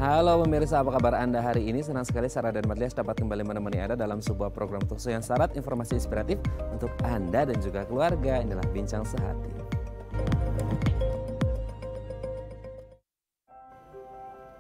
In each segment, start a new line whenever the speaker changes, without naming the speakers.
Halo pemirsa, apa kabar Anda hari ini? Senang sekali Sarah dan Madlias dapat kembali menemani Anda dalam sebuah program talkshow yang syarat informasi inspiratif untuk Anda dan juga keluarga. Inilah Bincang Sehati.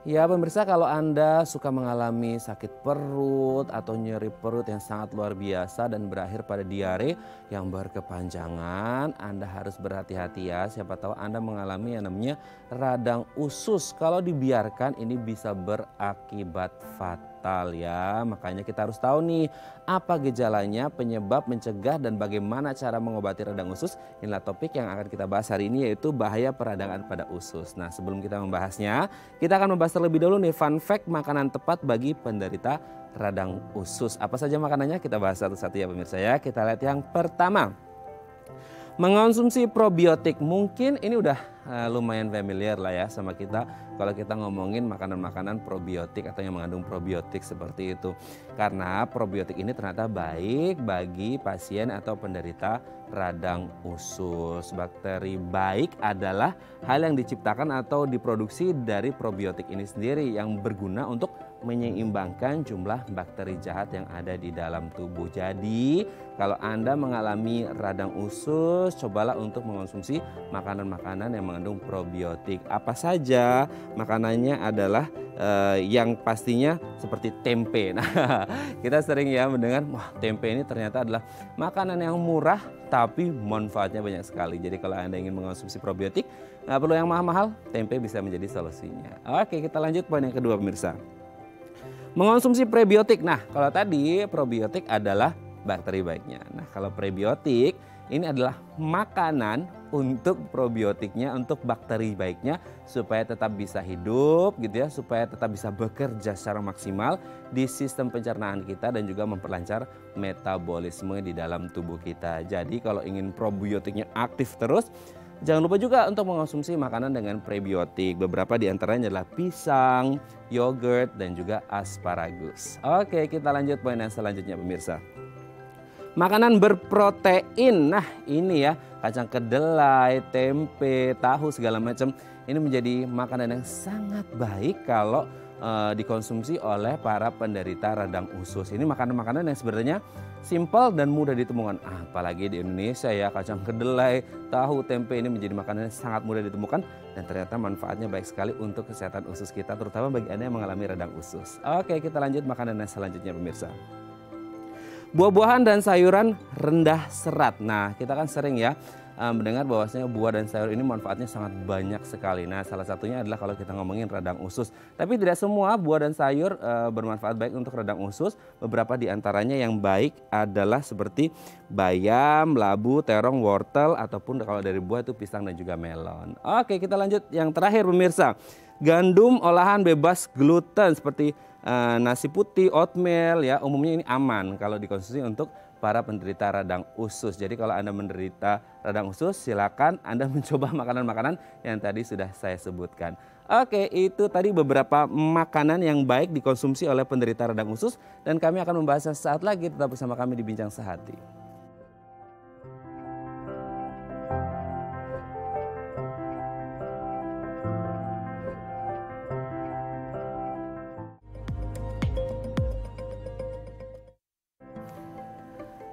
Ya pemirsa, kalau Anda suka mengalami sakit perut atau nyeri perut yang sangat luar biasa dan berakhir pada diare yang berkepanjangan, Anda harus berhati-hati ya. Siapa tahu Anda mengalami yang namanya radang usus. Kalau dibiarkan ini bisa berakibat fatal ya. Makanya kita harus tahu nih apa gejalanya, penyebab, mencegah dan bagaimana cara mengobati radang usus. Inilah topik yang akan kita bahas hari ini, yaitu bahaya peradangan pada usus. Nah sebelum kita membahasnya, kita akan membahas terlebih dahulu nih fun fact makanan tepat bagi penderita radang usus. Apa saja makanannya? Kita bahas satu-satu ya pemirsa ya. Kita lihat yang pertama. Mengonsumsi probiotik, mungkin ini udah lumayan familiar lah ya sama kita kalau kita ngomongin makanan-makanan probiotik atau yang mengandung probiotik seperti itu. Karena probiotik ini ternyata baik bagi pasien atau penderita radang usus. Bakteri baik adalah hal yang diciptakan atau diproduksi dari probiotik ini sendiri yang berguna untuk menyeimbangkan jumlah bakteri jahat yang ada di dalam tubuh. Jadi kalau Anda mengalami radang usus, cobalah untuk mengonsumsi makanan-makanan yang mengandung probiotik. Apa saja? Makanannya adalah yang pastinya seperti tempe. Nah, kita sering ya mendengar, wah tempe ini ternyata adalah makanan yang murah tapi manfaatnya banyak sekali. Jadi kalau Anda ingin mengonsumsi probiotik, nggak perlu yang mahal-mahal, tempe bisa menjadi solusinya. Oke, kita lanjut poin yang kedua pemirsa. Mengonsumsi prebiotik. Nah, kalau tadi probiotik adalah bakteri baiknya. Nah, kalau prebiotik ini adalah makanan untuk probiotiknya, untuk bakteri baiknya supaya tetap bisa hidup gitu ya, supaya tetap bisa bekerja secara maksimal di sistem pencernaan kita dan juga memperlancar metabolisme di dalam tubuh kita. Jadi kalau ingin probiotiknya aktif terus, jangan lupa juga untuk mengonsumsi makanan dengan prebiotik. Beberapa di antaranya adalah pisang, yogurt, dan juga asparagus. Oke, kita lanjut poin yang selanjutnya pemirsa. Makanan berprotein. Nah ini ya, kacang kedelai, tempe, tahu segala macam. Ini menjadi makanan yang sangat baik kalau dikonsumsi oleh para penderita radang usus. Ini makanan-makanan yang sebenarnya simpel dan mudah ditemukan. Apalagi di Indonesia ya, kacang kedelai, tahu, tempe ini menjadi makanan yang sangat mudah ditemukan dan ternyata manfaatnya baik sekali untuk kesehatan usus kita, terutama bagi Anda yang mengalami radang usus. Oke, kita lanjut makanan yang selanjutnya pemirsa. Buah-buahan dan sayuran rendah serat. Nah, kita kan sering ya mendengar bahwasanya buah dan sayur ini manfaatnya sangat banyak sekali. Nah, salah satunya adalah kalau kita ngomongin radang usus. Tapi tidak semua buah dan sayur bermanfaat baik untuk radang usus. Beberapa di antaranya yang baik adalah seperti bayam, labu, terong, wortel, ataupun kalau dari buah itu pisang dan juga melon. Oke, kita lanjut yang terakhir pemirsa. Gandum olahan bebas gluten seperti nasi putih, oatmeal ya, umumnya ini aman kalau dikonsumsi untuk para penderita radang usus. Jadi kalau Anda menderita radang usus, silakan Anda mencoba makanan-makanan yang tadi sudah saya sebutkan. Oke, itu tadi beberapa makanan yang baik dikonsumsi oleh penderita radang usus dan kami akan membahasnya sesaat lagi. Tetap bersama kami di Bincang Sehati.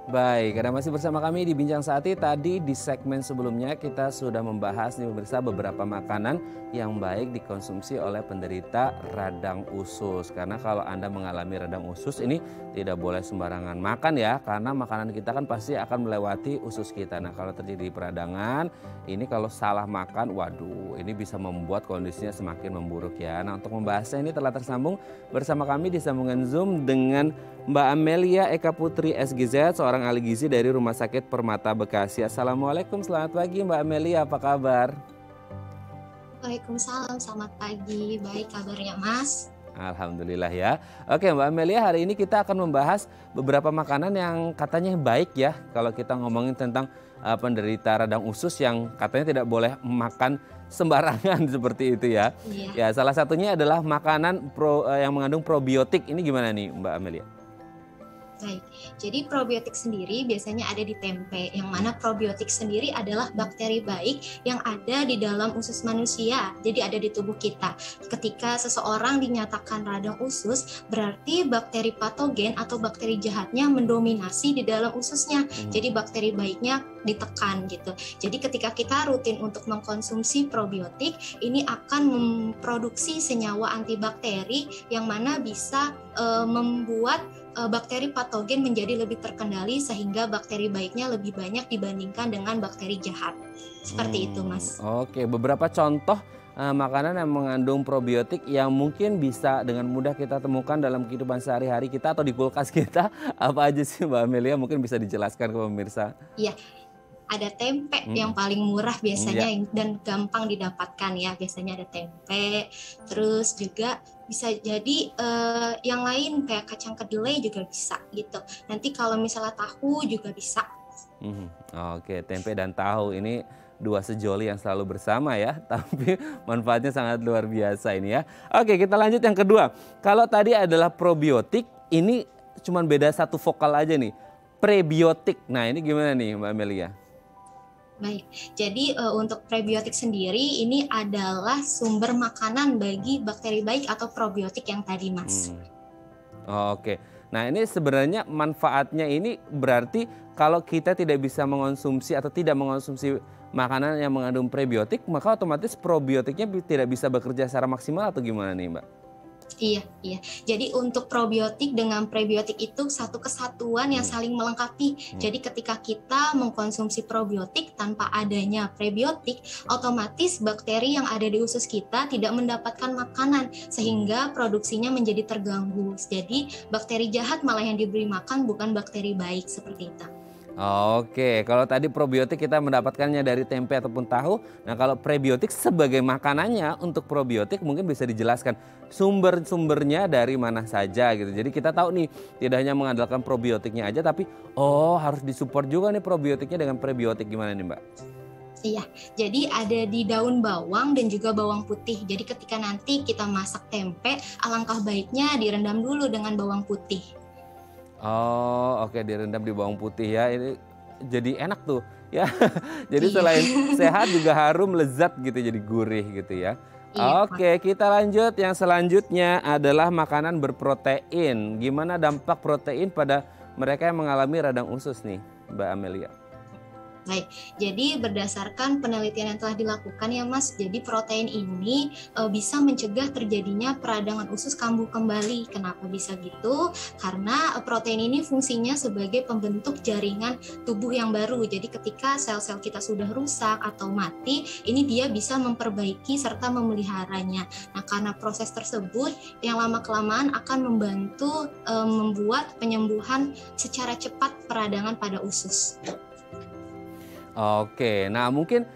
Baik, Anda masih bersama kami di Bincang Sehati. Tadi di segmen sebelumnya kita sudah membahas nih pemirsa beberapa makanan yang baik dikonsumsi oleh penderita radang usus. Karena kalau Anda mengalami radang usus ini tidak boleh sembarangan makan ya, karena makanan kita kan pasti akan melewati usus kita. Nah, kalau terjadi peradangan, ini kalau salah makan, waduh, ini bisa membuat kondisinya semakin memburuk ya. Nah, untuk membahasnya ini telah tersambung bersama kami di sambungan Zoom dengan Mbak Amelia Eka Putri SGZ, seorang ahli gizi dari Rumah Sakit Permata Bekasi. Assalamualaikum, selamat pagi Mbak Amelia, apa kabar?
Waalaikumsalam, selamat pagi. Baik kabarnya Mas?
Alhamdulillah ya. Oke Mbak Amelia, hari ini kita akan membahas beberapa makanan yang katanya baik ya. Kalau kita ngomongin tentang penderita radang usus yang katanya tidak boleh makan sembarangan seperti itu ya.
Iya.
Ya, salah satunya adalah makanan yang mengandung probiotik. Ini gimana nih Mbak Amelia?
Baik, jadi probiotik sendiri biasanya ada di tempe, yang mana probiotik sendiri adalah bakteri baik yang ada di dalam usus manusia, jadi ada di tubuh kita. Ketika seseorang dinyatakan radang usus, berarti bakteri patogen atau bakteri jahatnya mendominasi di dalam ususnya, jadi bakteri baiknya ditekan gitu. Jadi ketika kita rutin untuk mengkonsumsi probiotik, ini akan memproduksi senyawa antibakteri yang mana bisa membuat bakteri patogen menjadi lebih terkendali sehingga bakteri baiknya lebih banyak dibandingkan dengan bakteri jahat. Seperti itu, Mas.
Oke, beberapa contoh makanan yang mengandung probiotik yang mungkin bisa dengan mudah kita temukan dalam kehidupan sehari-hari kita atau di kulkas kita, apa aja sih Mbak Amelia? Mungkin bisa dijelaskan ke pemirsa.
Iya. Ada tempe yang paling murah biasanya dan gampang didapatkan ya. Biasanya ada tempe, terus juga bisa jadi yang lain kayak kacang kedelai juga bisa gitu. Nanti kalau misalnya tahu juga bisa.
Oke, tempe dan tahu ini dua sejoli yang selalu bersama ya, tapi manfaatnya sangat luar biasa ini ya. Oke, kita lanjut yang kedua. Kalau tadi adalah probiotik, ini cuman beda satu vokal aja nih. Prebiotik. Nah, ini gimana nih Mbak Amelia?
Baik, jadi untuk prebiotik sendiri ini adalah sumber makanan bagi bakteri baik atau probiotik yang tadi, Mas.
Oke, nah ini sebenarnya manfaatnya ini berarti kalau kita tidak bisa mengonsumsi atau tidak mengonsumsi makanan yang mengandung prebiotik, maka otomatis probiotiknya tidak bisa bekerja secara maksimal atau gimana nih Mbak?
Iya. Jadi untuk probiotik dengan prebiotik itu satu kesatuan yang saling melengkapi. Jadi ketika kita mengkonsumsi probiotik tanpa adanya prebiotik, otomatis bakteri yang ada di usus kita tidak mendapatkan makanan sehingga produksinya menjadi terganggu. Jadi bakteri jahat malah yang diberi makan, bukan bakteri baik, seperti itu.
Oke, kalau tadi probiotik kita mendapatkannya dari tempe ataupun tahu. Nah, kalau prebiotik sebagai makanannya untuk probiotik mungkin bisa dijelaskan sumber-sumbernya dari mana saja gitu. Jadi kita tahu nih tidak hanya mengandalkan probiotiknya aja, tapi harus disupport juga nih probiotiknya dengan prebiotik. Gimana nih Mbak?
Iya, jadi ada di daun bawang dan juga bawang putih. Jadi ketika nanti kita masak tempe, alangkah baiknya direndam dulu dengan bawang putih.
Oke, direndam di bawang putih ya, ini jadi enak tuh ya. Jadi selain sehat juga harum, lezat gitu, jadi gurih gitu ya. Oke, kita lanjut. Yang selanjutnya adalah makanan berprotein. Gimana dampak protein pada mereka yang mengalami radang usus nih, Mbak Amelia?
Baik, jadi berdasarkan penelitian yang telah dilakukan ya Mas, jadi protein ini bisa mencegah terjadinya peradangan usus kambuh kembali. Kenapa bisa gitu? Karena protein ini fungsinya sebagai pembentuk jaringan tubuh yang baru. Jadi ketika sel-sel kita sudah rusak atau mati, ini dia bisa memperbaiki serta memeliharanya. Nah, karena proses tersebut yang lama-kelamaan akan membantu membuat penyembuhan secara cepat peradangan pada usus.
Oke, nah mungkin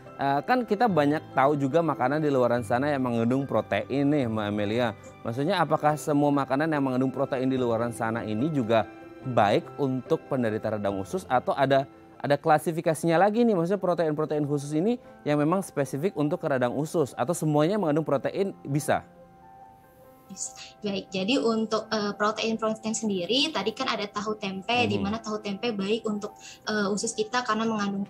kan kita banyak tahu juga makanan di luaran sana yang mengandung protein nih Mbak Amelia. Maksudnya apakah semua makanan yang mengandung protein di luaran sana ini juga baik untuk penderita radang usus atau ada klasifikasinya lagi nih? Maksudnya protein-protein khusus ini yang memang spesifik untuk radang usus atau semuanya mengandung protein bisa?
Baik, jadi untuk protein-protein sendiri tadi kan ada tahu tempe, di mana tahu tempe baik untuk usus kita karena mengandung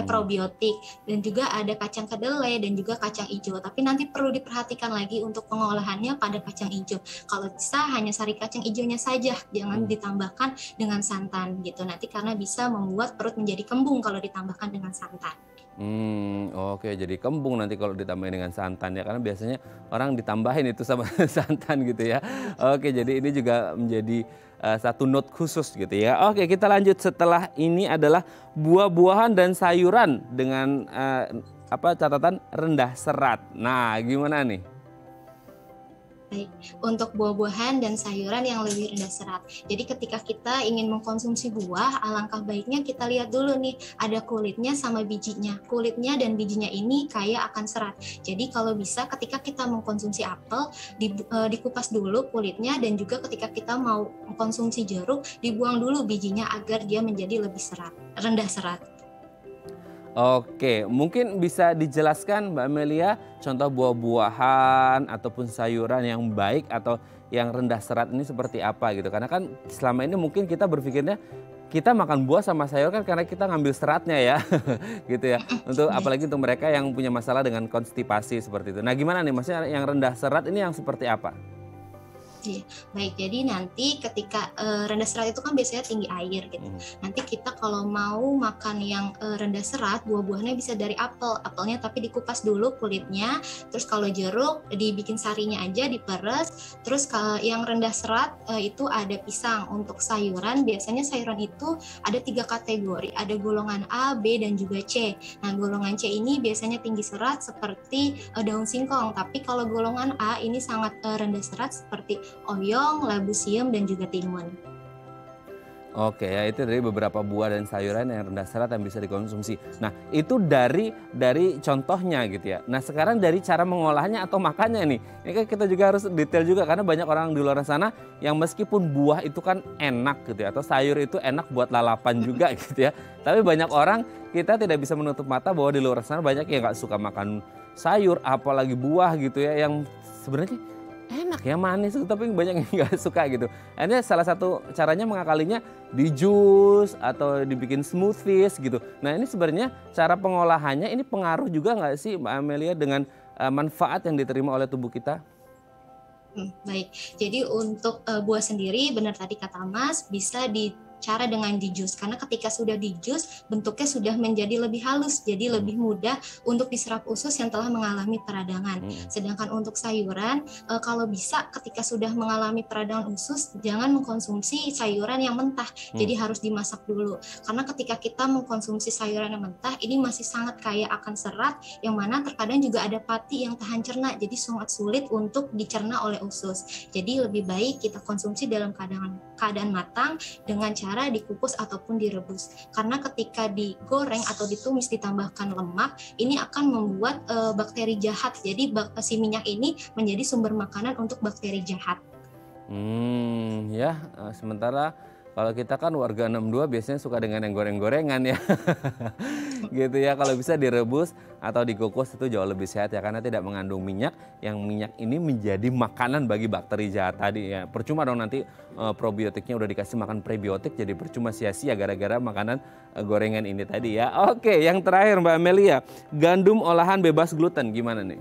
probiotik, dan juga ada kacang kedelai dan juga kacang hijau. Tapi nanti perlu diperhatikan lagi untuk pengolahannya pada kacang hijau. Kalau bisa hanya sari kacang hijaunya saja, jangan ditambahkan dengan santan gitu. Nanti karena bisa membuat perut menjadi kembung kalau ditambahkan dengan santan.
Oke, jadi kembung nanti kalau ditambahin dengan santan ya, karena biasanya orang ditambahin itu sama santan gitu ya. Oke, jadi ini juga menjadi satu note khusus gitu ya. Oke, kita lanjut. Setelah ini adalah buah-buahan dan sayuran dengan catatan rendah serat. Nah, gimana nih?
Baik, untuk buah-buahan dan sayuran yang lebih rendah serat. Jadi ketika kita ingin mengkonsumsi buah, alangkah baiknya kita lihat dulu nih, ada kulitnya sama bijinya. Kulitnya dan bijinya ini kaya akan serat. Jadi kalau bisa ketika kita mengkonsumsi apel, dikupas dulu kulitnya, dan juga ketika kita mau mengkonsumsi jeruk, dibuang dulu bijinya agar dia menjadi lebih rendah serat.
Oke, mungkin bisa dijelaskan Mbak Amelia contoh buah-buahan ataupun sayuran yang baik atau yang rendah serat ini seperti apa gitu. Karena kan selama ini mungkin kita berpikirnya kita makan buah sama sayur kan karena kita ngambil seratnya ya, gitu ya. Untuk
Iya.
apalagi untuk mereka yang punya masalah dengan konstipasi seperti itu. Nah, gimana nih maksudnya yang rendah serat ini yang seperti apa?
Iya, baik. Jadi nanti ketika rendah serat itu kan biasanya tinggi air gitu.
Mhm.
Nanti kita kalau mau makan yang rendah serat, buah-buahnya bisa dari apel. Apelnya tapi dikupas dulu kulitnya. Terus kalau jeruk dibikin sarinya aja, diperes. Terus kalau yang rendah serat itu ada pisang. Untuk sayuran, biasanya sayuran itu ada 3 kategori. Ada golongan A, B, dan juga C. Nah, golongan C ini biasanya tinggi serat seperti daun singkong. Tapi kalau golongan A ini sangat rendah serat seperti oyong, labu siam, dan juga timun.
Oke ya, itu dari beberapa buah dan sayuran yang rendah serat yang bisa dikonsumsi. Nah, itu dari contohnya gitu ya. Nah, sekarang dari cara mengolahnya atau makannya nih. Ini kan kita juga harus detail juga karena banyak orang di luar sana yang meskipun buah itu kan enak gitu ya atau sayur itu enak buat lalapan juga gitu ya. Tapi banyak orang kita tidak bisa menutup mata bahwa di luar sana banyak yang nggak suka makan sayur apalagi buah gitu ya yang sebenarnya enak ya manis tapi banyak yang nggak suka gitu. Akhirnya salah satu caranya mengakalinya di jus atau dibikin smoothies gitu. Nah ini sebenarnya cara pengolahannya ini pengaruh juga nggak sih Mbak Amelia dengan manfaat yang diterima oleh tubuh kita?
Baik, jadi untuk buah sendiri benar tadi kata Mas bisa cara dengan di jus karena ketika sudah di jus bentuknya sudah menjadi lebih halus jadi lebih mudah untuk diserap usus yang telah mengalami peradangan. Sedangkan untuk sayuran kalau bisa ketika sudah mengalami peradangan usus jangan mengkonsumsi sayuran yang mentah. Jadi harus dimasak dulu karena ketika kita mengkonsumsi sayuran yang mentah ini masih sangat kaya akan serat yang mana terkadang juga ada pati yang tahan cerna jadi sangat sulit untuk dicerna oleh usus. Jadi lebih baik kita konsumsi dalam keadaan matang dengan cara dikukus ataupun direbus. Karena ketika digoreng atau ditumis ditambahkan lemak, ini akan membuat bakteri jahat. Jadi si minyak ini menjadi sumber makanan untuk bakteri jahat.
Sementara kalau kita kan warga 62 biasanya suka dengan yang goreng-gorengan ya. Gitu ya, kalau bisa direbus atau dikukus itu jauh lebih sehat ya karena tidak mengandung minyak. Yang minyak ini menjadi makanan bagi bakteri jahat tadi ya. Percuma dong nanti probiotiknya udah dikasih makan prebiotik jadi percuma sia-sia gara-gara makanan gorengan ini tadi ya. Oke, yang terakhir Mbak Amelia, gandum olahan bebas gluten gimana nih?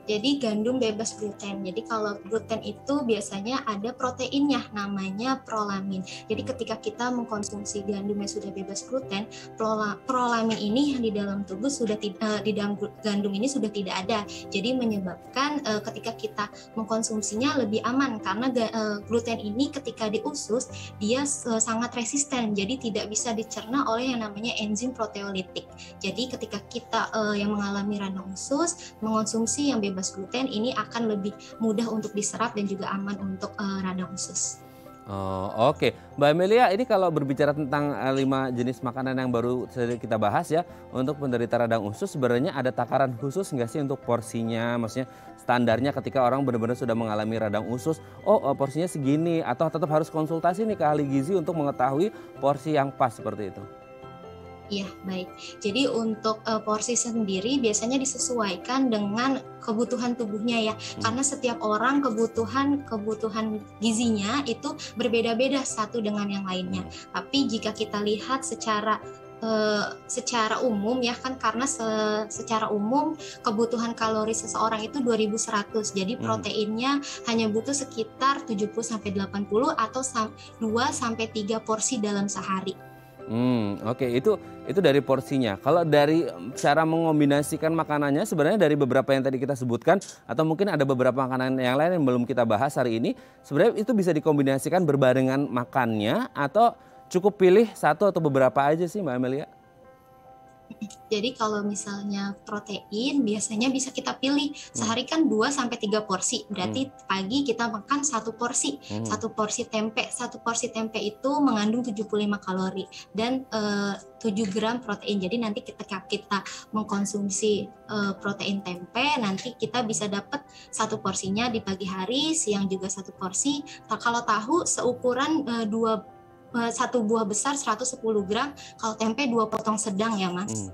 Jadi gandum bebas gluten. Jadi kalau gluten itu biasanya ada proteinnya namanya prolamin. Jadi ketika kita mengkonsumsi gandum yang sudah bebas gluten, prolamin ini yang di dalam tubuh sudah di dalam gandum ini sudah tidak ada. Jadi menyebabkan ketika kita mengkonsumsinya lebih aman karena gluten ini ketika di usus dia sangat resisten. Jadi tidak bisa dicerna oleh yang namanya enzim proteolitik. Jadi ketika kita yang mengalami radang usus mengkonsumsi yang bebas gluten ini akan lebih mudah untuk diserap dan juga aman untuk radang usus.
Oke. Mbak Amelia, ini kalau berbicara tentang 5 jenis makanan yang baru kita bahas ya, untuk penderita radang usus sebenarnya ada takaran khusus nggak sih untuk porsinya? Maksudnya standarnya ketika orang benar-benar sudah mengalami radang usus, porsinya segini atau tetap harus konsultasi nih ke ahli gizi untuk mengetahui porsi yang pas seperti itu?
Iya, baik. Jadi untuk porsi sendiri biasanya disesuaikan dengan kebutuhan tubuhnya ya. Karena setiap orang kebutuhan gizinya itu berbeda-beda satu dengan yang lainnya. Tapi jika kita lihat secara umum ya kan karena secara umum kebutuhan kalori seseorang itu 2100. Jadi proteinnya hanya butuh sekitar 70 sampai 80 atau 2 sampai 3 porsi dalam sehari.
Oke, itu dari porsinya. Kalau dari cara mengombinasikan makanannya sebenarnya dari beberapa yang tadi kita sebutkan atau mungkin ada beberapa makanan yang lain yang belum kita bahas hari ini, sebenarnya itu bisa dikombinasikan berbarengan makannya atau cukup pilih satu atau beberapa aja sih Mbak Amelia?
Jadi kalau misalnya protein biasanya bisa kita pilih sehari kan 2 sampai 3 porsi. Berarti pagi kita makan 1 porsi. 1 porsi tempe. 1 porsi tempe itu mengandung 75 kalori dan 7 gram protein. Jadi nanti ketika kita mengkonsumsi protein tempe nanti kita bisa dapat 1 porsinya di pagi hari, siang juga 1 porsi. Kalau tahu seukuran 2 satu buah besar 110 gram, kalau tempe 2 potong sedang ya Mas.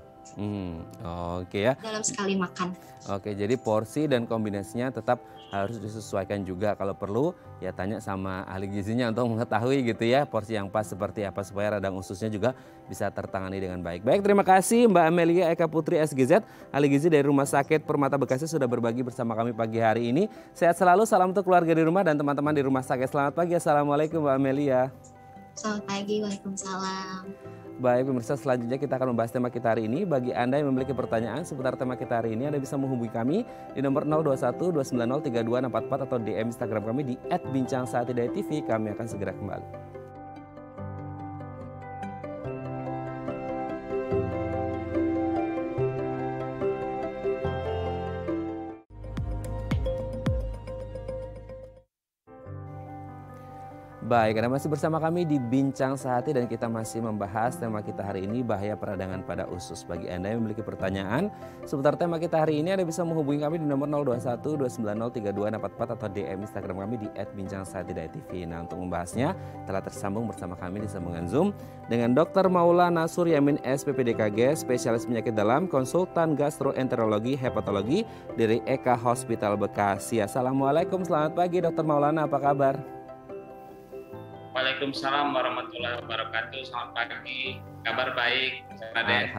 Oke ya.
Dalam sekali makan.
Oke, jadi porsi dan kombinasinya tetap harus disesuaikan juga. Kalau perlu ya tanya sama ahli gizinya untuk mengetahui gitu ya porsi yang pas seperti apa supaya radang ususnya juga bisa tertangani dengan baik. Baik, terima kasih Mbak Amelia Eka Putri SGZ, ahli gizi dari Rumah Sakit Permata Bekasi sudah berbagi bersama kami pagi hari ini. Sehat selalu, salam untuk keluarga di rumah dan teman-teman di rumah sakit. Selamat pagi, Assalamualaikum Mbak Amelia.
Selamat pagi, Waalaikumsalam.
Baik pemirsa, selanjutnya kita akan membahas tema kita hari ini. Bagi Anda yang memiliki pertanyaan seputar tema kita hari ini, Anda bisa menghubungi kami di nomor 021 290 32644 atau DM Instagram kami di @bincangsaatidayatv. Kami akan segera kembali. Baik, Anda masih bersama kami di Bincang Sehati dan kita masih membahas tema kita hari ini, bahaya peradangan pada usus. Bagi Anda yang memiliki pertanyaan seputar tema kita hari ini, Anda bisa menghubungi kami di nomor 021 290 32644 atau DM Instagram kami di @bincangsaatidayatv. Nah, untuk membahasnya telah tersambung bersama kami di sambungan Zoom dengan Dr. Maulana Suryamin SPPDKG, spesialis penyakit dalam, konsultan gastroenterologi hepatologi dari Eka Hospital Bekasi. Assalamualaikum, selamat pagi Dr. Maulana, apa kabar?
Waalaikumsalam warahmatullahi wabarakatuh. Selamat pagi. Kabar baik, Raden.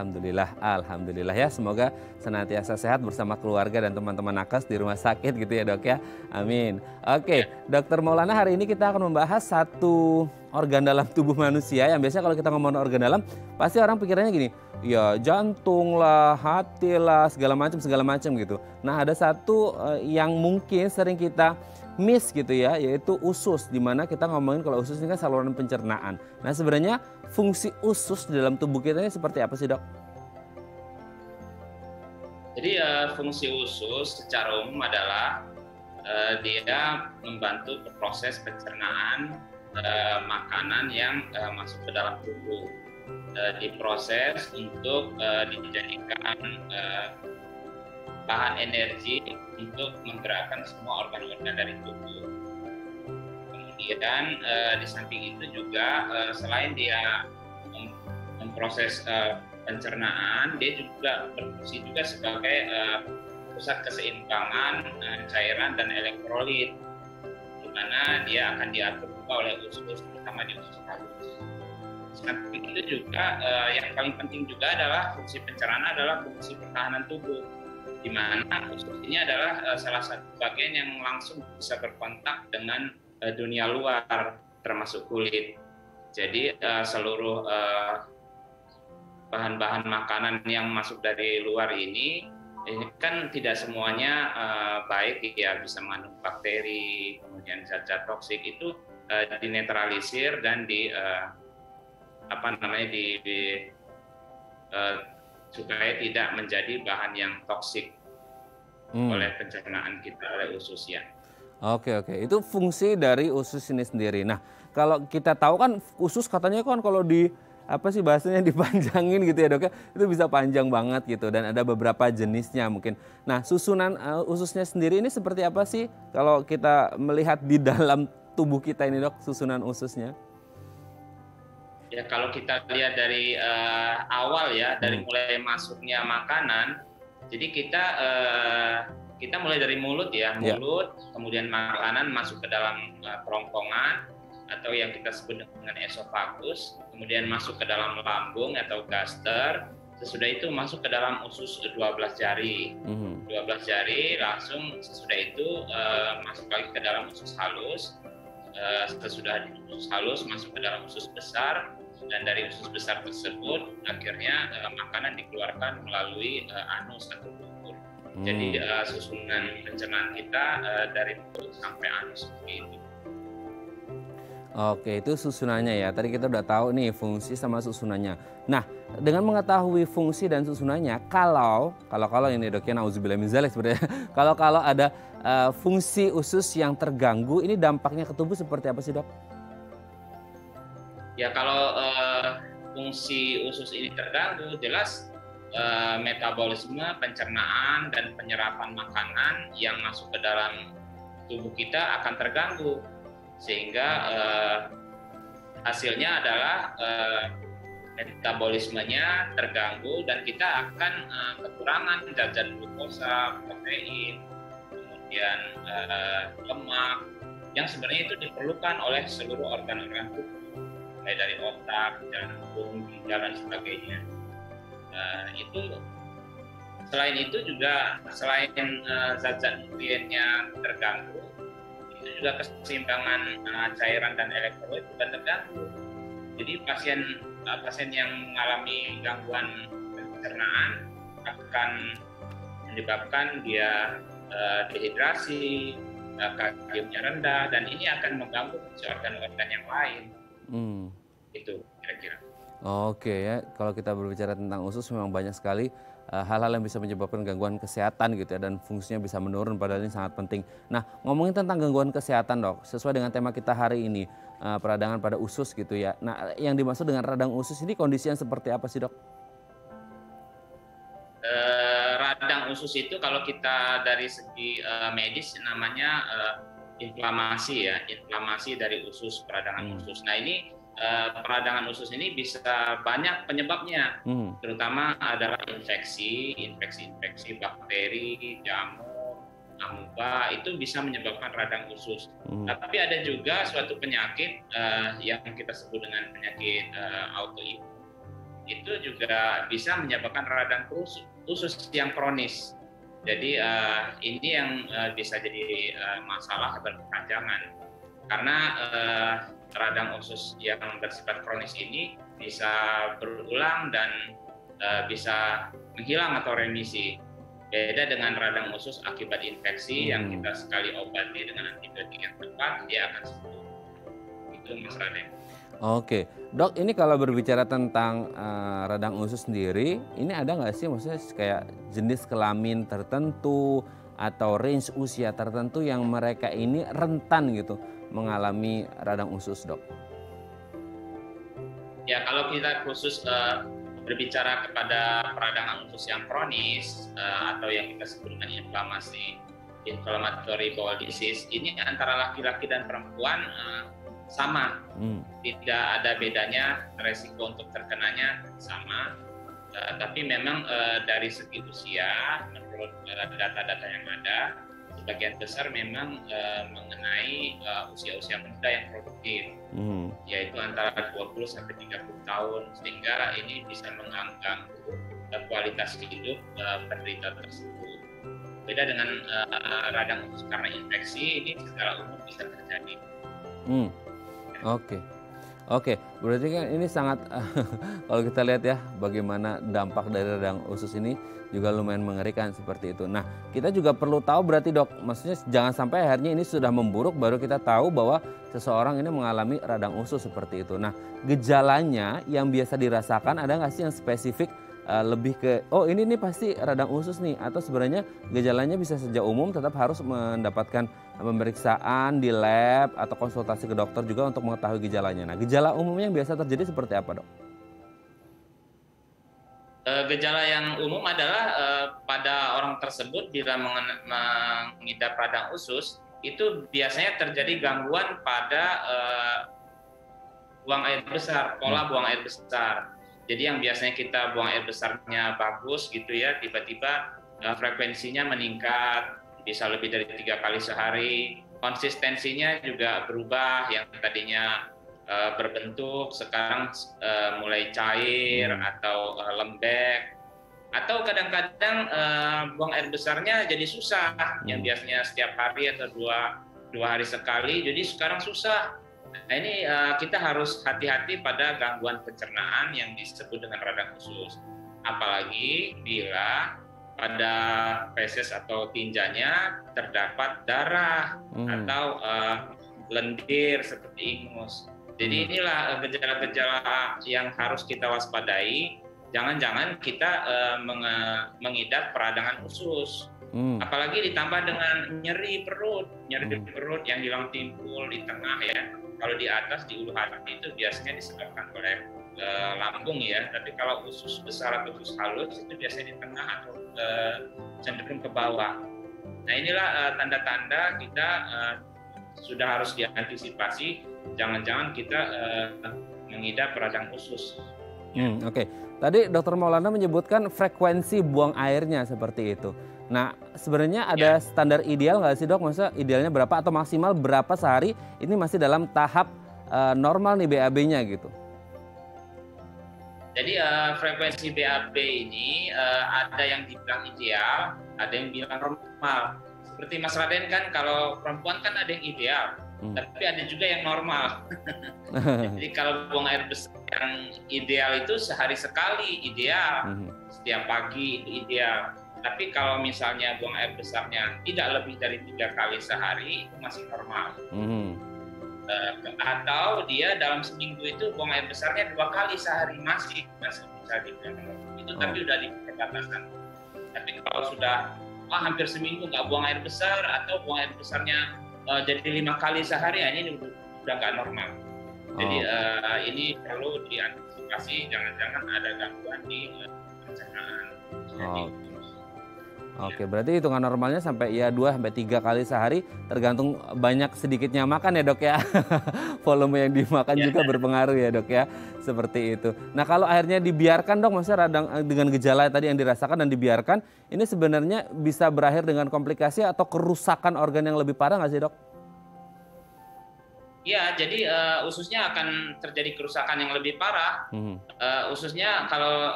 Alhamdulillah ya. Semoga senantiasa sehat bersama keluarga dan teman-teman nakes di rumah sakit gitu ya dok ya. Amin. Oke, Dokter Maulana, hari ini kita akan membahas satu organ dalam tubuh manusia yang biasanya kalau kita ngomong organ dalam pasti orang pikirannya gini, ya jantung lah, hati lah, segala macam gitu. Nah, ada satu yang mungkin sering kita miss gitu ya, yaitu usus, dimana kita ngomongin kalau usus ini kan saluran pencernaan. Nah, sebenarnya fungsi usus di dalam tubuh kita ini seperti apa sih dok?
Jadi fungsi usus secara umum adalah dia membantu proses pencernaan makanan yang masuk ke dalam tubuh, diproses untuk dijadikan bahan energi untuk menggerakkan semua organ-organ dari tubuh. Kemudian di samping itu juga selain dia memproses pencernaan, dia juga berfungsi juga sebagai pusat keseimbangan cairan dan elektrolit, di mana dia akan diatur juga oleh usus, terutama di usus halus. Samping itu juga yang paling penting juga adalah fungsi pencernaan adalah fungsi pertahanan tubuh, di mana usus ini adalah salah satu bagian yang langsung bisa berkontak dengan dunia luar, termasuk kulit. Jadi seluruh bahan-bahan makanan yang masuk dari luar ini kan tidak semuanya baik ya, bisa mengandung bakteri, kemudian zat-zat toksik itu dinetralisir dan supaya tidak menjadi bahan yang toksik oleh pencernaan kita, oleh usus ya.
Oke, itu fungsi dari usus ini sendiri. Nah, kalau kita tahu kan usus katanya kan kalau bahasanya dipanjangin gitu ya dok ya, itu bisa panjang banget gitu dan ada beberapa jenisnya mungkin. Nah, susunan ususnya sendiri ini seperti apa sih kalau kita melihat di dalam tubuh kita ini dok, susunan ususnya?
Ya, kalau kita lihat dari awal ya, dari mulai masuknya makanan, jadi kita mulai dari mulut ya, kemudian makanan masuk ke dalam kerongkongan atau yang kita sebut dengan esofagus, kemudian masuk ke dalam lambung atau gaster, sesudah itu masuk ke dalam usus 12 jari. 12 jari langsung sesudah itu masuk lagi ke dalam usus halus. Sesudah di usus halus masuk ke dalam usus besar, dan dari usus besar tersebut akhirnya makanan dikeluarkan melalui anus atau dubur. Jadi susunan pencernaan kita dari mulut sampai anus seperti itu.
Oke, itu susunannya ya. Tadi kita udah tahu nih fungsi sama susunannya. Nah, dengan mengetahui fungsi dan susunannya, kalau ini dok ya, nauzubillah min dzalik sebenarnya. Kalau ada fungsi usus yang terganggu, ini dampaknya ke tubuh seperti apa sih dok?
Ya, kalau fungsi usus ini terganggu, jelas metabolisme, pencernaan dan penyerapan makanan yang masuk ke dalam tubuh kita akan terganggu, sehingga hasilnya adalah metabolismenya terganggu dan kita akan kekurangan zat-zat glukosa, protein, kemudian lemak yang sebenarnya itu diperlukan oleh seluruh organ-organ tubuh, mulai dari otak, jantung, ginjal dan sebagainya. Itu selain itu juga selain zat-zat nutriennya terganggu, itu juga keseimbangan cairan dan elektrolit juga terganggu. Jadi pasien yang mengalami gangguan pencernaan akan menyebabkan dia dehidrasi, kaliumnya rendah, dan ini akan mengganggu organ-organ yang lain. Itu kira-kira.
Oke ya, kalau kita berbicara tentang usus memang banyak sekali hal-hal yang bisa menyebabkan gangguan kesehatan gitu ya, dan fungsinya bisa menurun, padahal ini sangat penting. Nah, ngomongin tentang gangguan kesehatan dok, sesuai dengan tema kita hari ini, peradangan pada usus gitu ya. Nah, yang dimaksud dengan radang usus ini kondisi yang seperti apa sih dok?
Radang usus itu kalau kita dari segi medis namanya inflamasi ya, inflamasi dari usus, peradangan usus. Nah ini peradangan usus ini bisa banyak penyebabnya, terutama adalah infeksi bakteri, jamur, amuba, itu bisa menyebabkan radang usus. Tapi ada juga suatu penyakit yang kita sebut dengan penyakit autoimun, itu juga bisa menyebabkan radang usus yang kronis. Jadi ini yang bisa jadi masalah berkepanjangan, karena radang usus yang bersifat kronis ini bisa berulang dan bisa menghilang atau remisi. Beda dengan radang usus akibat infeksi yang kita sekali obati dengan antibiotik yang tepat, dia akan sembuh. Itu Mas Raden.
Oke, dok, ini kalau berbicara tentang radang usus sendiri, ini ada nggak sih maksudnya kayak jenis kelamin tertentu atau range usia tertentu yang mereka ini rentan gitu mengalami radang usus, dok?
Ya, kalau kita khusus berbicara kepada peradangan usus yang kronis atau yang kita sebut dengan inflammatory bowel disease, ini antara laki-laki dan perempuan sama, tidak ada bedanya, resiko untuk terkenanya sama, tapi memang dari segi usia, menurut data-data yang ada, sebagian besar memang mengenai usia-usia muda yang produktif, yaitu antara 20 sampai 30 tahun, sehingga ini bisa mengganggu kualitas hidup penderita tersebut. Beda dengan radang usus karena infeksi, ini secara umum bisa terjadi. Oke, berarti kan ini sangat kalau kita lihat ya bagaimana dampak dari radang usus ini juga lumayan mengerikan seperti itu. Nah, kita juga perlu tahu berarti dok, maksudnya jangan sampai akhirnya ini sudah memburuk baru kita tahu bahwa seseorang ini mengalami radang usus seperti itu. Nah, gejalanya yang biasa dirasakan ada nggak sih yang spesifik lebih ke oh ini nih pasti radang usus nih, atau sebenarnya gejalanya bisa saja umum, tetap harus mendapatkan pemeriksaan di lab atau konsultasi ke dokter juga untuk mengetahui gejalanya. Nah, gejala umumnya yang biasa terjadi seperti apa dok? Gejala yang umum adalah pada orang tersebut bila mengidap radang usus itu biasanya terjadi gangguan pada buang air besar, pola buang air besar. Jadi yang biasanya kita buang air besarnya bagus gitu ya, tiba-tiba frekuensinya meningkat, bisa lebih dari 3 kali sehari. Konsistensinya juga berubah, yang tadinya berbentuk sekarang mulai cair atau lembek. Atau kadang-kadang buang air besarnya jadi susah, yang biasanya setiap hari atau dua hari sekali, jadi sekarang susah. Nah ini kita harus hati-hati pada gangguan pencernaan yang disebut dengan radang usus. Apalagi bila pada feses atau tinjanya terdapat darah atau lendir seperti ingus. Jadi inilah gejala-gejala yang harus kita waspadai. Jangan-jangan kita mengidap peradangan usus. Apalagi ditambah dengan nyeri perut yang hilang timbul di tengah ya. Kalau di atas, di ulu hati itu biasanya disebabkan oleh lambung ya, tapi kalau usus besar atau usus halus itu biasanya di tengah atau cenderung ke bawah. Nah inilah tanda-tanda kita sudah harus diantisipasi jangan-jangan kita mengidap radang usus.
Oke. Tadi Dokter Maulana menyebutkan frekuensi buang airnya seperti itu. Nah, sebenarnya ada standar ideal nggak sih dok? Maksudnya idealnya berapa atau maksimal berapa sehari? Ini masih dalam tahap normal nih BAB-nya gitu.
Jadi frekuensi BAB ini ada yang dibilang ideal, ada yang bilang normal. Seperti Mas Raden kan kalau perempuan kan ada yang ideal, tapi ada juga yang normal. Jadi kalau buang air besar yang ideal itu sehari sekali ideal, setiap pagi itu ideal. Tapi kalau misalnya buang air besarnya tidak lebih dari 3 kali sehari itu masih normal. Atau dia dalam seminggu itu buang air besarnya 2 kali sehari masih bisa dibilang itu, tapi udah di perbatasan. Tapi kalau sudah hampir seminggu nggak buang air besar atau buang air besarnya jadi 5 kali sehari, ini udah nggak normal. Jadi ini perlu diantisipasi, jangan-jangan ada gangguan di pencernaan.
Oke, berarti hitungan normalnya sampai 2-3 kali sehari, tergantung banyak sedikitnya makan ya dok ya. Volume yang dimakan juga berpengaruh ya dok ya, seperti itu. Nah kalau akhirnya dibiarkan dok, maksudnya radang dengan gejala tadi yang dirasakan dan dibiarkan, ini sebenarnya bisa berakhir dengan komplikasi atau kerusakan organ yang lebih parah nggak sih dok?
Ya, jadi ususnya akan terjadi kerusakan yang lebih parah. Ususnya kalau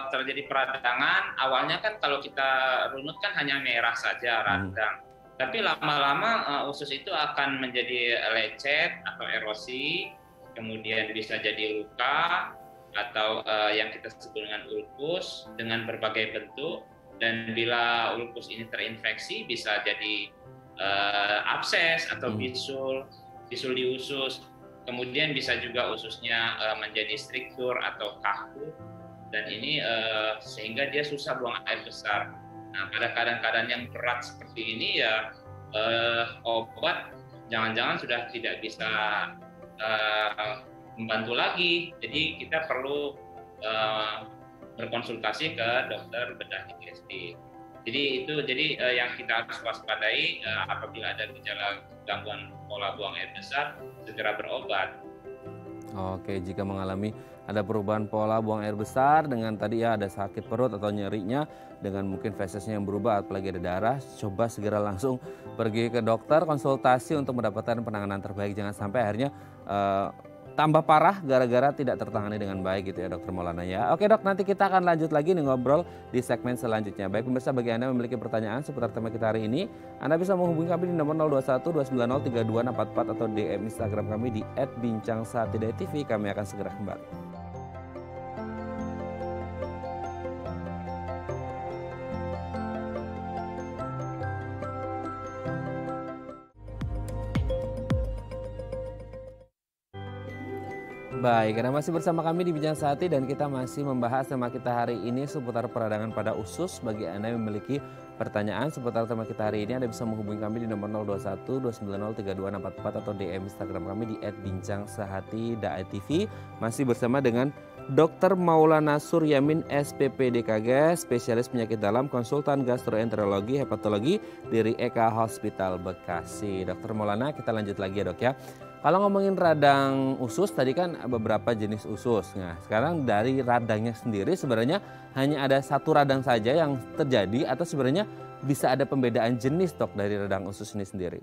terjadi peradangan, awalnya kan kalau kita runut kan hanya merah saja radang. Tapi lama-lama usus itu akan menjadi lecet atau erosi, kemudian bisa jadi luka atau yang kita sebut dengan ulkus dengan berbagai bentuk. Dan bila ulkus ini terinfeksi bisa jadi abses atau bisul di usus, kemudian bisa juga ususnya menjadi struktur atau kaku, dan ini sehingga dia susah buang air besar. Nah, pada keadaan-keadaan yang berat seperti ini ya obat jangan-jangan sudah tidak bisa membantu lagi, jadi kita perlu berkonsultasi ke dokter bedah digestif. Jadi yang kita harus waspadai apabila ada gejala gangguan pola buang air besar, segera berobat.
Oke, jika mengalami ada perubahan pola buang air besar dengan tadi ya ada sakit perut atau nyerinya dengan mungkin fesesnya yang berubah apalagi ada darah, coba segera langsung pergi ke dokter konsultasi untuk mendapatkan penanganan terbaik. Jangan sampai akhirnya tambah parah gara-gara tidak tertangani dengan baik gitu ya Dokter Maulana ya. Oke dok, nanti kita akan lanjut lagi nih ngobrol di segmen selanjutnya. Baik pemirsa, bagi Anda yang memiliki pertanyaan seputar tema kita hari ini, Anda bisa menghubungi kami di nomor 021 290 3244 atau DM Instagram kami di @bincangsahatidaytv. Kami akan segera kembali. Baik, Anda masih bersama kami di Bincang Sehati dan kita masih membahas tema kita hari ini seputar peradangan pada usus. Bagi Anda yang memiliki pertanyaan seputar tema kita hari ini, Anda bisa menghubungi kami di nomor 021 290 3244 atau DM Instagram kami di @bincangsahatidaytv. Masih bersama dengan Dr. Maulana Suryamin SPPDKG, spesialis penyakit dalam, konsultan gastroenterologi, hepatologi dari Eka Hospital Bekasi. Dr. Maulana, kita lanjut lagi ya dok ya. Kalau ngomongin radang usus, tadi kan beberapa jenis usus. Nah, sekarang dari radangnya sendiri sebenarnya hanya ada satu radang saja yang terjadi atau sebenarnya bisa ada pembedaan jenis dok dari radang usus ini sendiri?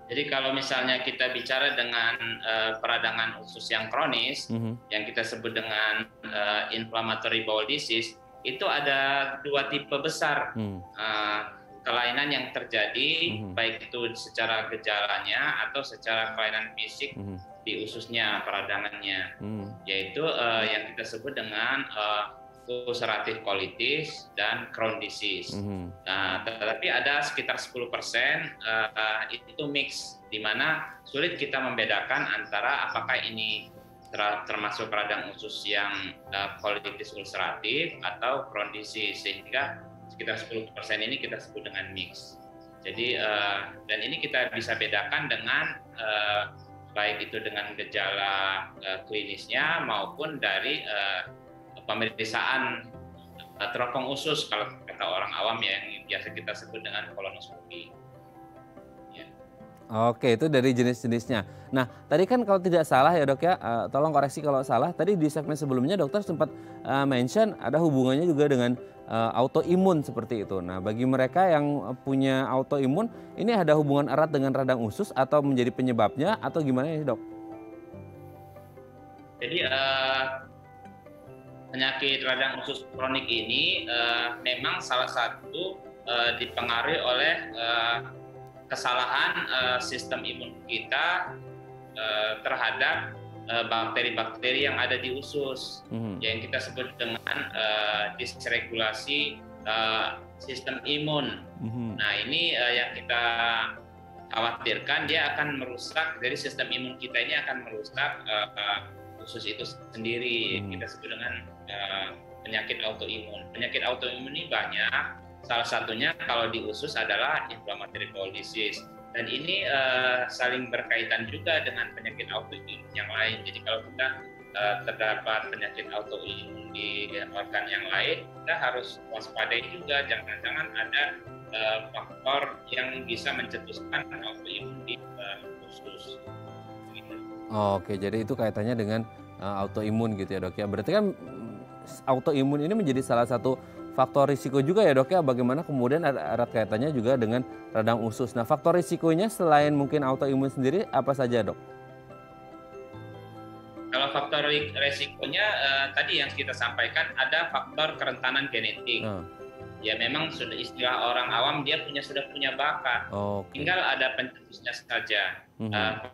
Jadi kalau misalnya kita bicara dengan peradangan usus yang kronis, yang kita sebut dengan inflammatory bowel disease, itu ada 2 tipe besar. Kelainan yang terjadi baik itu secara gejalanya atau secara kelainan fisik di ususnya, peradangannya, yaitu yang kita sebut dengan ulcerative colitis dan Crohn disease. Nah, tetapi ada sekitar 10% itu mix, di mana sulit kita membedakan antara apakah ini termasuk radang usus yang colitis ulceratif atau Crohn disease, sehingga sekitar 10% ini kita sebut dengan mix. Jadi dan ini kita bisa bedakan dengan baik itu dengan gejala klinisnya maupun dari pemeriksaan teropong usus kalau kata orang awam ya, yang biasa kita sebut dengan kolonoskopi. Ya.
Oke, itu dari jenis-jenisnya. Nah, tadi kan kalau tidak salah ya dok ya, tolong koreksi kalau salah. Tadi di segmen sebelumnya dokter sempat mention ada hubungannya juga dengan autoimun seperti itu. Nah, bagi mereka yang punya autoimun, ini ada hubungan erat dengan radang usus atau menjadi penyebabnya atau gimana ya dok?
Jadi penyakit radang usus kronik ini memang salah satu dipengaruhi oleh kesalahan sistem imun kita terhadap bakteri-bakteri yang ada di usus, yang kita sebut dengan disregulasi sistem imun. Nah ini yang kita khawatirkan, dia akan merusak, dari sistem imun kita ini akan merusak usus itu sendiri. Kita sebut dengan penyakit autoimun. Penyakit autoimun ini banyak. Salah satunya kalau di usus adalah inflammatory bowel disease. Dan ini saling berkaitan juga dengan penyakit autoimun yang lain. Jadi kalau kita terdapat penyakit autoimun di organ yang lain, kita harus waspadai juga. Jangan-jangan ada faktor yang bisa mencetuskan autoimun di usus.
Oke, jadi itu kaitannya dengan autoimun gitu ya dok ya. Berarti kan autoimun ini menjadi salah satu faktor risiko juga ya dok ya. Bagaimana kemudian erat kaitannya juga dengan radang usus. Nah, faktor risikonya selain mungkin autoimun sendiri apa saja dok?
Kalau faktor risikonya tadi yang kita sampaikan, ada faktor kerentanan genetik. Ya memang sudah istilah orang awam, dia sudah punya bakat. Tinggal ada pencetusnya saja.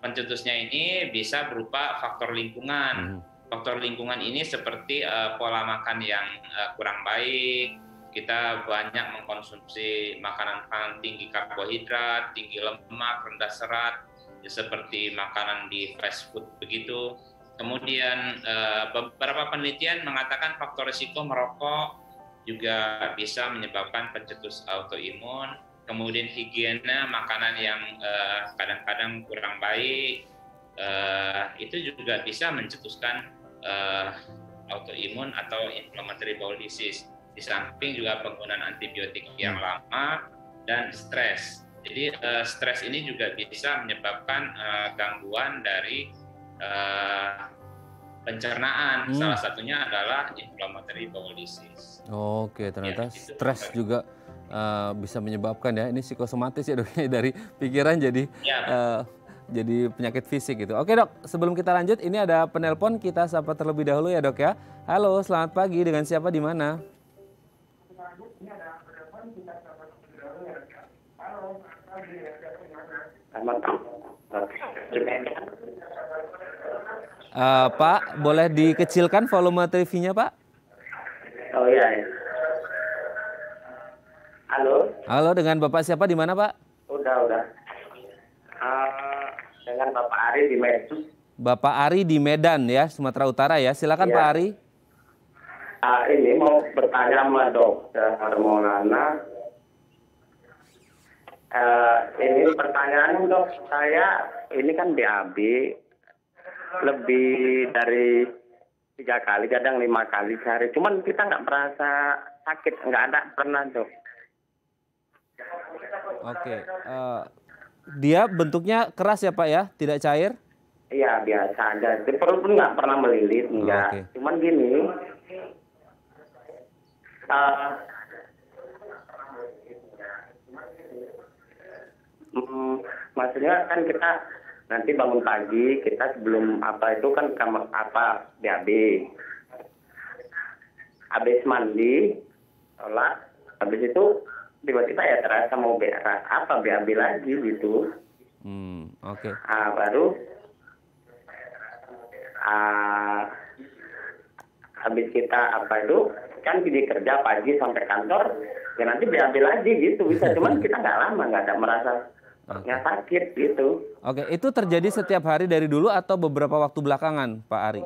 Pencetusnya ini bisa berupa faktor lingkungan. Faktor lingkungan ini seperti pola makan yang kurang baik. Kita banyak mengkonsumsi makanan tinggi karbohidrat, tinggi lemak, rendah serat, ya, seperti makanan di fast food begitu. Kemudian beberapa penelitian mengatakan faktor risiko merokok juga bisa menyebabkan pencetus autoimun. Kemudian higiena makanan yang kadang-kadang kurang baik, itu juga bisa mencetuskan autoimun atau inflammatory bowel disease. Di samping juga penggunaan antibiotik yang lama dan stres. Jadi stres ini juga bisa menyebabkan gangguan dari pencernaan. Salah satunya adalah inflammatory bowel disease.
Oke, ternyata ya, stres juga bisa menyebabkan ya. Ini psikosomatis ya dok, dari pikiran jadi jadi penyakit fisik gitu. Oke dok, sebelum kita lanjut, ini ada penelpon, kita sapa terlebih dahulu ya dok ya. Halo, selamat pagi, dengan siapa di mana? Pak, boleh dikecilkan volume TV-nya Pak?
Oh iya. Halo.
Halo, dengan Bapak siapa di mana Pak?
Udah. Dengan Bapak Ari di Medan.
Bapak Ari di Medan ya, Sumatera Utara ya. Silakan ya. Pak Ari.
Ini mau bertanya sama Dokter Maulana. Ini pertanyaan dok, saya ini kan BAB lebih dari 3 kali, kadang 5 kali sehari. Cuman kita nggak merasa sakit, nggak ada pernah dok.
Oke, dia bentuknya keras ya Pak ya, tidak cair?
Iya biasa aja, di perut pun nggak pernah melilit, enggak. Okay. Cuman gini, maksudnya kan kita nanti bangun pagi, kita sebelum apa itu kan kamar apa BAB, habis mandi, sholat, habis itu tiba-tiba ya terasa mau BAB lagi gitu.
Oke.
Baru habis kita apa itu kan pergi kerja pagi sampai kantor, ya nanti BAB lagi gitu bisa. Cuman kita nggak lama, nggak ada merasa sakit gitu.
Oke, itu terjadi setiap hari dari dulu atau beberapa waktu belakangan, Pak Ari?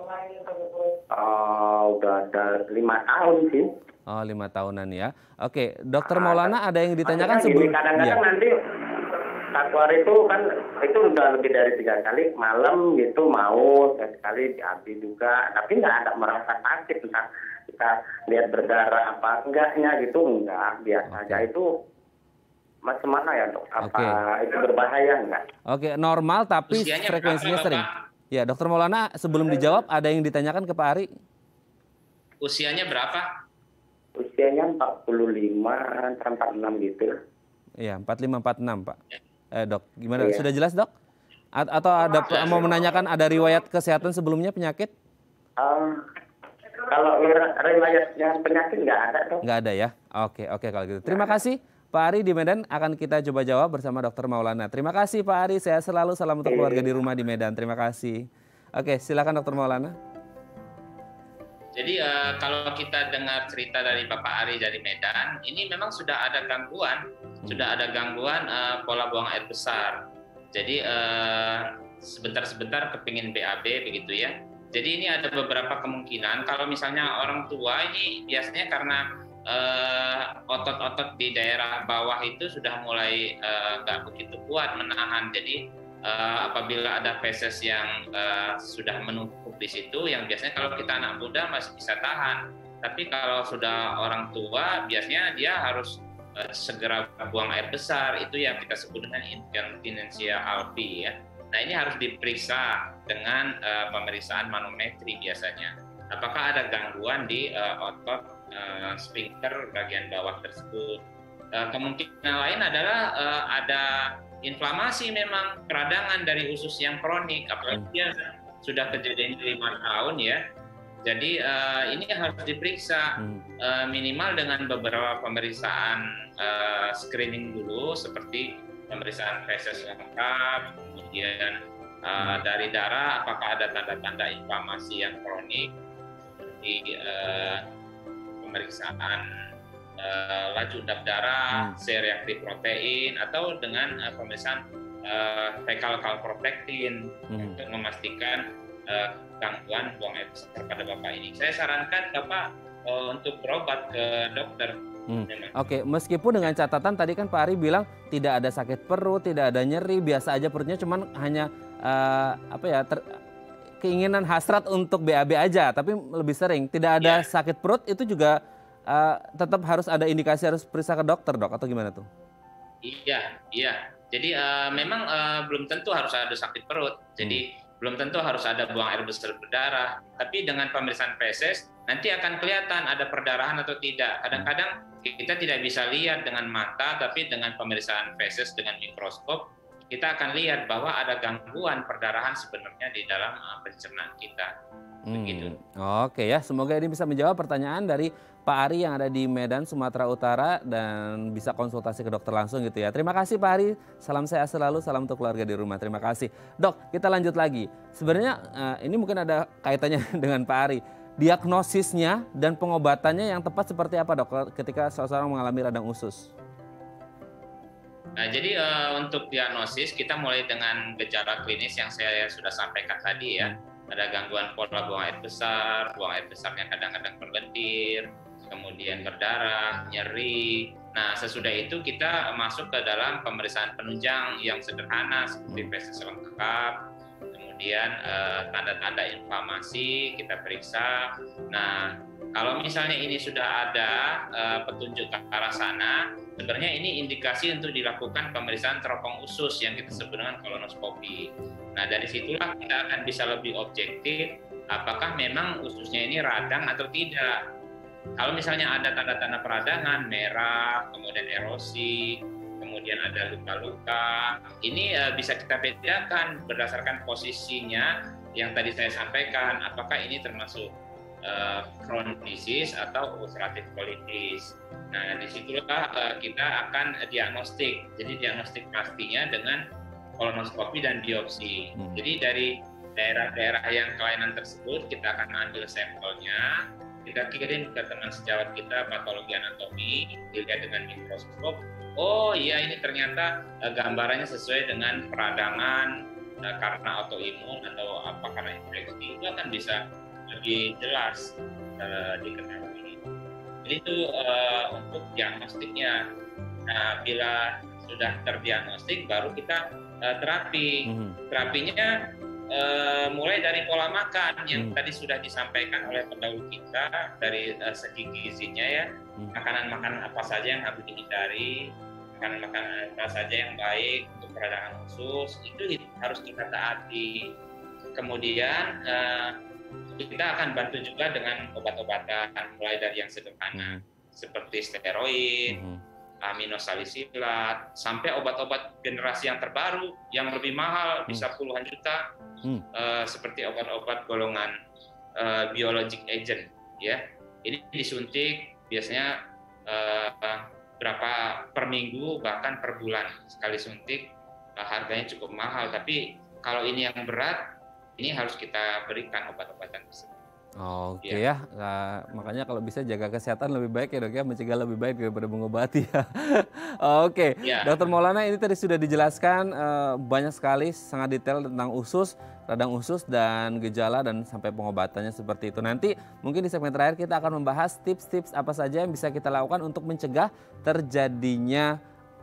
Udah ada 5 tahun sih.
5 tahunan ya. Oke, Dokter Maulana ada yang ditanyakan sebelum?
Kadang-kadang nanti Takwar itu kan itu udah lebih dari 3 kali malam gitu mau sekali BAB juga, tapi nggak ada merasa sakit, entah kita lihat berdarah apa enggaknya gitu, enggak, biasa aja itu. macam mana ya dok? Apa
Oke.
itu berbahaya nggak?
Oke, normal tapi
Usianya
frekuensinya
berapa,
sering.
Bapak?
Ya, Dokter Maulana, sebelum dijawab ada yang ditanyakan ke Pak Ari?
Usianya berapa?
Usianya 45 sampai 46 gitu.
Iya, 4546, Pak. Dok, gimana?
Iya.
Sudah jelas, Dok? Atau ada mau menanyakan ada riwayat kesehatan sebelumnya penyakit?
Kalau riwayatnya penyakit nggak ada dok.
Nggak ada ya? Oke, kalau gitu. Terima kasih Pak Ari di Medan, akan kita coba jawab bersama Dokter Maulana. Terima kasih Pak Ari, sehat selalu, salam untuk keluarga di rumah di Medan. Terima kasih. Oke, silakan Dokter Maulana.
Jadi kalau kita dengar cerita dari Bapak Ari dari Medan, ini memang sudah ada gangguan, pola buang air besar. Jadi sebentar-sebentar kepingin BAB begitu ya. Jadi ini ada beberapa kemungkinan. Kalau misalnya orang tua ini biasanya karena otot-otot di daerah bawah itu sudah mulai nggak begitu kuat menahan. Jadi apabila ada feses yang sudah menumpuk di situ, yang biasanya kalau kita anak muda masih bisa tahan, tapi kalau sudah orang tua biasanya dia harus segera buang air besar, itu yang kita sebut dengan inkontinensia alpi ya. Nah ini harus diperiksa dengan pemeriksaan manometri biasanya. Apakah ada gangguan di otot sphincter bagian bawah tersebut? Kemungkinan lain adalah ada inflamasi memang peradangan dari usus yang kronik, apalagi dia sudah kejadian 5 tahun ya. Jadi ini harus diperiksa minimal dengan beberapa pemeriksaan screening dulu seperti pemeriksaan feses lengkap, kemudian dari darah apakah ada tanda-tanda inflamasi yang kronik, seperti pemeriksaan laju undap darah, C-reaktif protein, atau dengan pemeriksaan fecal calprotectin untuk memastikan gangguan buang air besar pada Bapak ini. Saya sarankan Bapak untuk berobat ke dokter.
Oke, meskipun dengan catatan tadi kan Pak Ari bilang tidak ada sakit perut, tidak ada nyeri, biasa aja perutnya, cuman hanya keinginan hasrat untuk BAB aja, tapi lebih sering. Tidak ada sakit perut, itu juga tetap harus ada indikasi harus periksa ke dokter, dok, atau gimana tuh?
Iya. Jadi memang belum tentu harus ada sakit perut. Jadi belum tentu harus ada buang air besar berdarah. Tapi dengan pemeriksaan feses nanti akan kelihatan ada perdarahan atau tidak. Kadang-kadang kita tidak bisa lihat dengan mata, tapi dengan pemeriksaan feses dengan mikroskop kita akan lihat bahwa ada gangguan perdarahan sebenarnya di dalam pencernaan kita. Begitu.
Oke ya, semoga ini bisa menjawab pertanyaan dari Pak Ari yang ada di Medan, Sumatera Utara, dan bisa konsultasi ke dokter langsung gitu ya. Terima kasih Pak Ari, salam sehat selalu, salam untuk keluarga di rumah. Terima kasih. Dok, kita lanjut lagi. Sebenarnya ini mungkin ada kaitannya dengan Pak Ari. Diagnosisnya dan pengobatannya yang tepat seperti apa dok ketika seseorang mengalami radang usus?
Nah, jadi untuk diagnosis kita mulai dengan gejala klinis yang saya sudah sampaikan tadi ya. Ada gangguan pola buang air besarnya kadang-kadang berlendir, kemudian berdarah, nyeri. Nah, sesudah itu kita masuk ke dalam pemeriksaan penunjang yang sederhana seperti feses lengkap, kemudian tanda-tanda inflamasi kita periksa. Nah, kalau misalnya ini sudah ada petunjuk ke arah sana, sebenarnya ini indikasi untuk dilakukan pemeriksaan teropong usus yang kita sebut dengan kolonoskopi. Nah, dari situlah kita akan bisa lebih objektif apakah memang ususnya ini radang atau tidak. Kalau misalnya ada tanda-tanda peradangan, merah, kemudian erosi, kemudian ada luka-luka, ini bisa kita bedakan berdasarkan posisinya yang tadi saya sampaikan, apakah ini termasuk Crohn's disease atau ulcerative colitis. Nah, disitulah kita akan diagnostik. Jadi diagnostik pastinya dengan kolonoskopi dan biopsi. Jadi dari daerah-daerah yang kelainan tersebut kita akan ambil sampelnya, kita kirim ke teman sejawat kita patologi anatomi, dilihat dengan mikroskop. Oh iya, ini ternyata gambarannya sesuai dengan peradangan karena autoimun atau apa karena infeksi, itu akan bisa lebih jelas diketahui. Jadi itu untuk diagnostiknya. Nah, bila sudah terdiagnostik, baru kita terapi. Terapinya mulai dari pola makan yang tadi sudah disampaikan oleh pendahulu kita dari segi gizinya ya, makanan-makanan apa saja yang harus dihindari, makanan-makanan apa saja yang baik untuk peradangan usus itu harus kita taati. Kemudian kita akan bantu juga dengan obat-obatan mulai dari yang sederhana seperti steroid, aminosalisilat, sampai obat-obat generasi yang terbaru yang lebih mahal bisa puluhan juta, seperti obat-obat golongan biologic agent, ya. Ini disuntik biasanya berapa per minggu bahkan per bulan sekali suntik, harganya cukup mahal. Tapi kalau ini yang berat, ini harus kita berikan obat-obatan tersebut.
Oke ya, makanya kalau bisa jaga kesehatan lebih baik ya dok ya, mencegah lebih baik daripada mengobati ya. Oke, Dokter Maulana ini tadi sudah dijelaskan banyak sekali, sangat detail tentang usus, radang usus dan gejala dan sampai pengobatannya seperti itu. Nanti mungkin di segmen terakhir kita akan membahas tips-tips apa saja yang bisa kita lakukan untuk mencegah terjadinya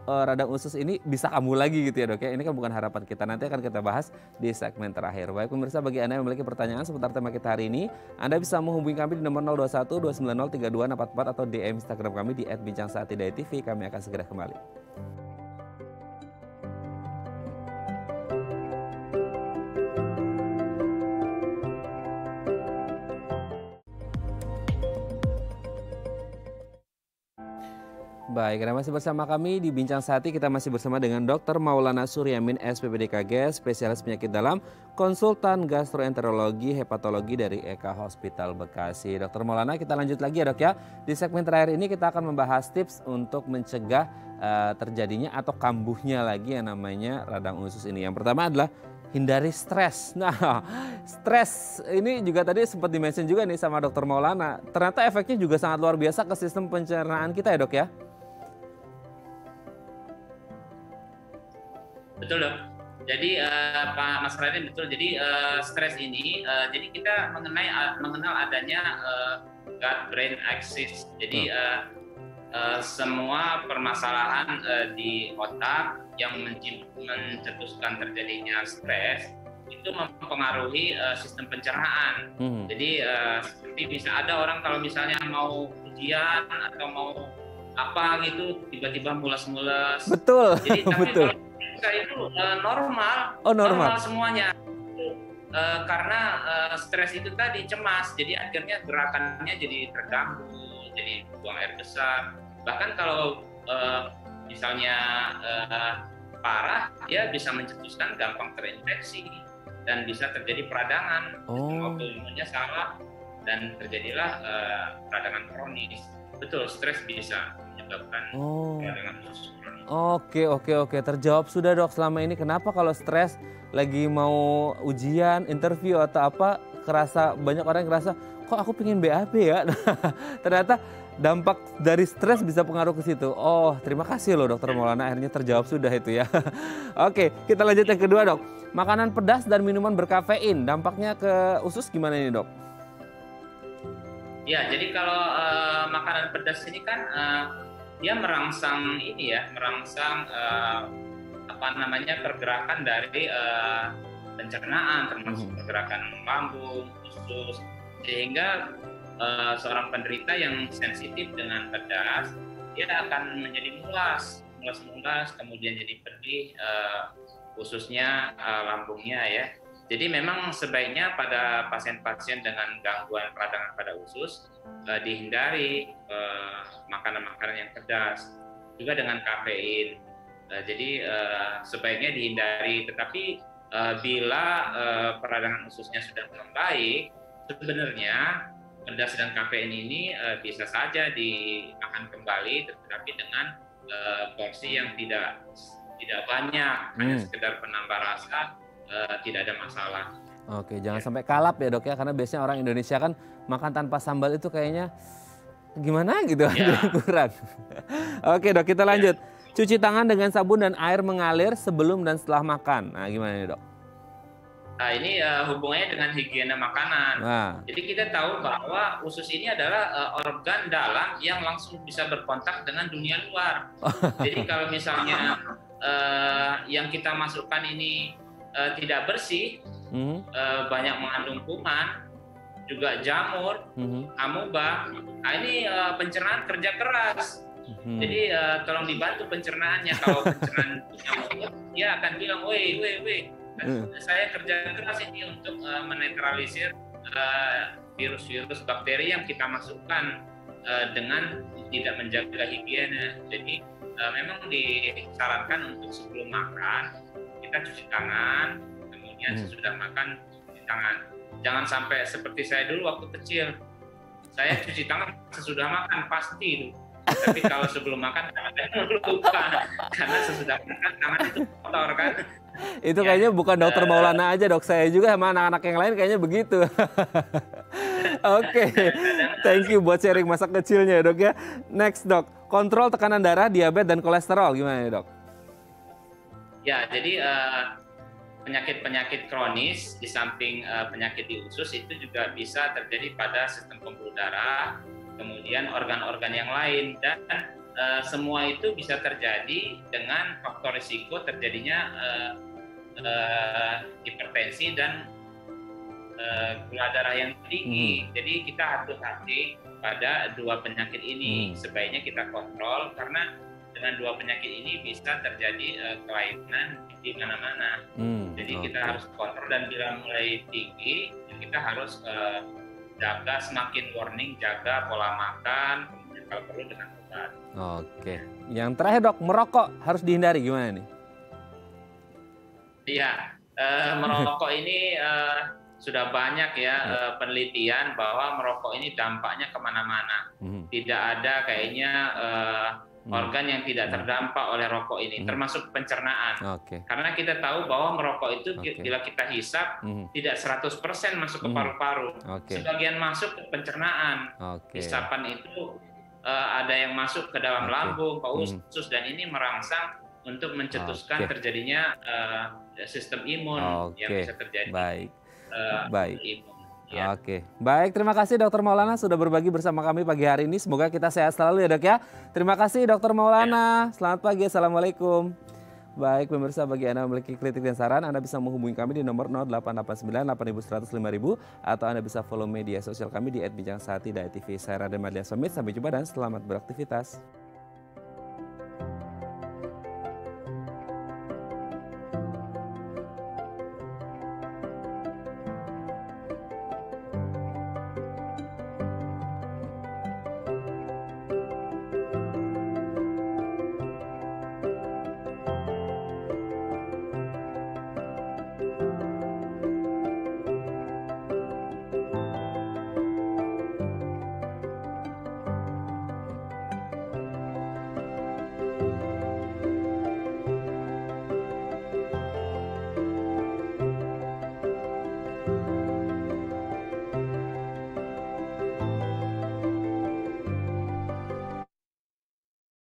radang usus ini bisa kambuh lagi gitu ya dok ya. Ini kan bukan harapan kita, nanti akan kita bahas di segmen terakhir. Baik pemirsa, bagi Anda yang memiliki pertanyaan seputar tema kita hari ini, Anda bisa menghubungi kami di nomor 021 290 3244 atau DM Instagram kami di @bincangsaat.tv. Kami akan segera kembali. Baik, Anda masih bersama kami di Bincang Saati. Kita masih bersama dengan Dr. Maulana Suryamin, SPPDKG, spesialis penyakit dalam, konsultan gastroenterologi, hepatologi dari Eka Hospital Bekasi. Dr. Maulana, kita lanjut lagi ya dok ya. Di segmen terakhir ini kita akan membahas tips untuk mencegah terjadinya atau kambuhnya lagi yang namanya radang usus ini. Yang pertama adalah hindari stres. Nah, stres ini juga tadi sempat di-mention juga nih sama Dr. Maulana. Ternyata efeknya juga sangat luar biasa ke sistem pencernaan kita ya dok ya.
Betul dok. Jadi Pak Mas Radin betul. Jadi stres ini, jadi kita mengenal adanya gut brain axis. Jadi semua permasalahan di otak yang mencetuskan terjadinya stres itu mempengaruhi sistem pencernaan. Jadi seperti bisa ada orang kalau misalnya mau ujian atau mau apa gitu tiba-tiba mules-mules.
Betul.
Jadi tapi
betul.
Kalau itu normal.
Normal
semuanya. Karena stres itu tadi cemas, jadi akhirnya gerakannya jadi terganggu, jadi buang air besar. Bahkan kalau misalnya parah, dia bisa mencetuskan gampang terinfeksi dan bisa terjadi peradangan. Autoimunnya salah dan terjadilah peradangan kronis. Betul, stres bisa menyebabkan peradangan usus kronis.
Oke. Terjawab sudah dok. Selama ini kenapa kalau stres lagi mau ujian, interview atau apa, banyak orang yang kerasa kok aku pengen BAB ya. Ternyata dampak dari stres bisa pengaruh ke situ. Terima kasih loh Dokter Maulana, akhirnya terjawab sudah itu ya. Oke, kita lanjut yang kedua dok. Makanan pedas dan minuman berkafein, dampaknya ke usus gimana ini dok?
Ya, jadi kalau makanan pedas ini kan dia merangsang pergerakan dari pencernaan, termasuk pergerakan lambung, usus, sehingga seorang penderita yang sensitif dengan pedas dia akan menjadi mulas, kemudian jadi pedih khususnya lambungnya ya. Jadi memang sebaiknya pada pasien-pasien dengan gangguan peradangan pada usus dihindari makanan-makanan yang pedas, juga dengan kafein. Jadi sebaiknya dihindari. Tetapi bila peradangan ususnya sudah membaik, sebenarnya pedas dan kafein ini bisa saja dimakan kembali, tetapi dengan porsi yang tidak banyak, hanya sekedar penambah rasa. Tidak ada masalah.
Oke, jangan sampai kalap ya dok ya, karena biasanya orang Indonesia kan makan tanpa sambal itu kayaknya gimana gitu, kurang. Oke dok, kita lanjut. Cuci tangan dengan sabun dan air mengalir sebelum dan setelah makan. Nah gimana nih dok?
Nah ini hubungannya dengan higiena makanan. Jadi kita tahu bahwa usus ini adalah organ dalam yang langsung bisa berkontak dengan dunia luar. Jadi kalau misalnya yang kita masukkan ini tidak bersih, banyak mengandung kuman, juga jamur, amuba. Nah ini pencernaan kerja keras Jadi tolong dibantu pencernaannya. Kalau pencernaan nyamuknya, dia akan bilang, woi, saya kerja keras ini untuk menetralisir virus-virus bakteri yang kita masukkan dengan tidak menjaga higiene. Jadi memang disarankan untuk sebelum makan kita cuci tangan, kemudian sesudah makan cuci tangan. Jangan sampai seperti saya dulu waktu kecil. Saya cuci tangan sesudah makan pasti itu. Tapi kalau sebelum makan saya lupa karena sesudah makan tangan itu kotor kan.
Itu kayaknya bukan dokter Maulana aja dok, saya juga sama anak-anak yang lain kayaknya begitu. Oke, thank you buat sharing masa kecilnya dok ya. Next dok, kontrol tekanan darah, diabetes dan kolesterol gimana dok?
Ya, jadi penyakit-penyakit kronis di samping penyakit di usus itu juga bisa terjadi pada sistem pembuluh darah, kemudian organ-organ yang lain, dan semua itu bisa terjadi dengan faktor risiko terjadinya hipertensi dan gula darah yang tinggi. Jadi kita hati-hati pada dua penyakit ini. Sebaiknya kita kontrol karena dengan dua penyakit ini bisa terjadi kelainan di mana-mana. Jadi kita harus kontrol, dan bila mulai tinggi kita harus jaga, semakin warning, jaga pola makan, kemudian kalau perlu dengan obat.
Oke, yang terakhir dok, merokok harus dihindari gimana nih?
Iya, merokok ini sudah banyak ya penelitian bahwa merokok ini dampaknya kemana-mana. Tidak ada kayaknya organ yang tidak terdampak oleh rokok ini, termasuk pencernaan. Karena kita tahu bahwa merokok itu bila kita hisap tidak 100% masuk ke paru-paru. Sebagian masuk ke pencernaan. Hisapan itu ada yang masuk ke dalam lambung, ke usus, dan ini merangsang untuk mencetuskan terjadinya sistem imun yang bisa terjadi.
Baik. Ya. Oke, baik, terima kasih Dokter Maulana sudah berbagi bersama kami pagi hari ini. Semoga kita sehat selalu ya dok ya. Terima kasih Dokter Maulana. Selamat pagi, assalamualaikum. Baik pemirsa, bagi Anda memiliki kritik dan saran, Anda bisa menghubungi kami di nomor 0889 8100 5000 atau Anda bisa follow media sosial kami di @bincangsaati.tv. Saya Raden Madlia Somit, sampai jumpa dan selamat beraktivitas.